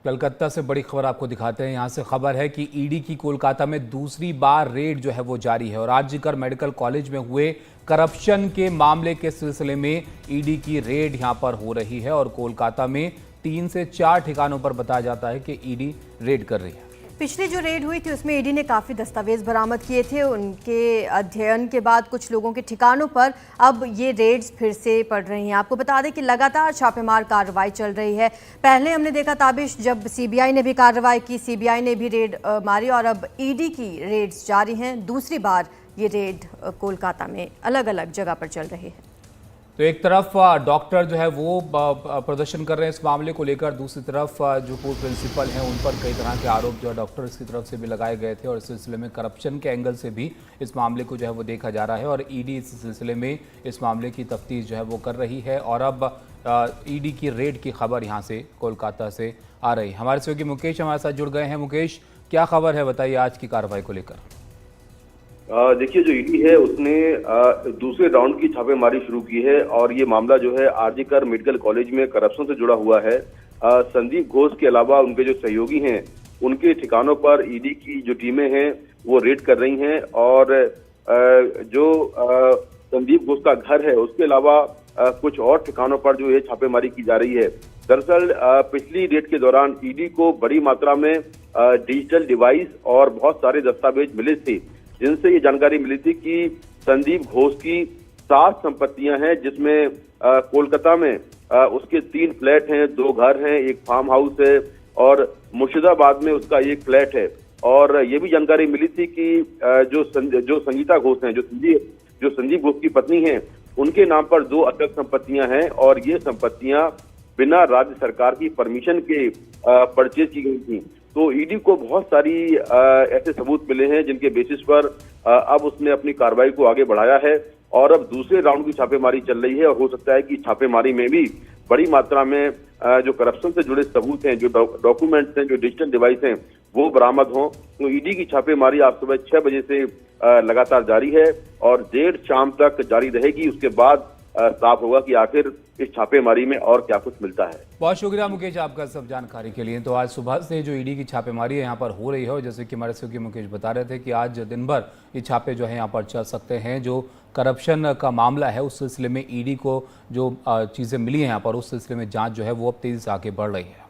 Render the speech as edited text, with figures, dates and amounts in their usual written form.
कलकत्ता से बड़ी खबर आपको दिखाते हैं। यहाँ से खबर है कि ईडी की कोलकाता में दूसरी बार रेड जो है वो जारी है और आरजीकर मेडिकल कॉलेज में हुए करप्शन के मामले के सिलसिले में ईडी की रेड यहाँ पर हो रही है और कोलकाता में 3 से 4 ठिकानों पर बताया जाता है कि ईडी रेड कर रही है। पिछली जो रेड हुई थी उसमें ईडी ने काफ़ी दस्तावेज बरामद किए थे। उनके अध्ययन के बाद कुछ लोगों के ठिकानों पर अब ये रेड्स फिर से पड़ रही हैं। आपको बता दें कि लगातार छापेमार कार्रवाई चल रही है। पहले हमने देखा ताबिश जब सीबीआई ने भी कार्रवाई की, सीबीआई ने भी रेड मारी और अब ईडी की रेड्स जारी हैं। दूसरी बार ये रेड कोलकाता में अलग अलग जगह पर चल रही है। तो एक तरफ डॉक्टर जो है वो प्रदर्शन कर रहे हैं इस मामले को लेकर, दूसरी तरफ जो पूर्व प्रिंसिपल हैं उन पर कई तरह के आरोप जो है डॉक्टर्स की तरफ से भी लगाए गए थे और इस सिलसिले में करप्शन के एंगल से भी इस मामले को जो है वो देखा जा रहा है और ईडी इस सिलसिले में इस मामले की तफ्तीश जो है वो कर रही है और अब ईडी की रेड की खबर यहाँ से कोलकाता से आ रही है। हमारे सहयोगी मुकेश हमारे साथ जुड़ गए हैं। मुकेश, क्या खबर है, बताइए आज की कार्रवाई को लेकर। देखिए, जो ईडी है उसने दूसरे राउंड की छापेमारी शुरू की है और ये मामला जो है आरजीकर मेडिकल कॉलेज में करप्शन से जुड़ा हुआ है। संदीप घोष के अलावा उनके जो सहयोगी हैं उनके ठिकानों पर ईडी की जो टीमें हैं वो रेड कर रही हैं और जो संदीप घोष का घर है उसके अलावा कुछ और ठिकानों पर जो है छापेमारी की जा रही है। दरअसल पिछली रेड के दौरान ईडी को बड़ी मात्रा में डिजिटल डिवाइस और बहुत सारे दस्तावेज मिले थे जिनसे ये जानकारी मिली थी कि संदीप घोष की 7 संपत्तियां हैं, जिसमें कोलकाता में उसके 3 फ्लैट हैं, 2 घर हैं, एक फार्म हाउस है और मुर्शिदाबाद में उसका एक फ्लैट है। और ये भी जानकारी मिली थी कि जो संगीता घोष हैं, जो संदीप घोष की पत्नी हैं, उनके नाम पर 2 अचल संपत्तियां हैं और ये संपत्तियां बिना राज्य सरकार की परमिशन के परचेज की गई थी। तो ईडी को बहुत सारी ऐसे सबूत मिले हैं जिनके बेसिस पर अब उसने अपनी कार्रवाई को आगे बढ़ाया है और अब दूसरे राउंड की छापेमारी चल रही है और हो सकता है कि छापेमारी में भी बड़ी मात्रा में जो करप्शन से जुड़े सबूत हैं, जो डॉक्यूमेंट्स हैं, जो डिजिटल डिवाइस हैं, वो बरामद हों। तो ईडी की छापेमारी आज सुबह 6 बजे से लगातार जारी है और देर शाम तक जारी रहेगी। उसके बाद साफ होगा कि आखिर इस छापेमारी में और क्या कुछ मिलता है। बहुत शुक्रिया मुकेश आपका सब जानकारी के लिए। तो आज सुबह से जो ईडी की छापेमारी है यहाँ पर हो रही है और जैसे कि हमारे सहयोगी मुकेश बता रहे थे कि आज दिन भर ये छापे जो है यहाँ पर चल सकते हैं। जो करप्शन का मामला है उस सिलसिले में ईडी को जो चीज़ें मिली हैं यहाँ पर उस सिलसिले में जांच जो है वो अब तेज़ी से आगे बढ़ रही है।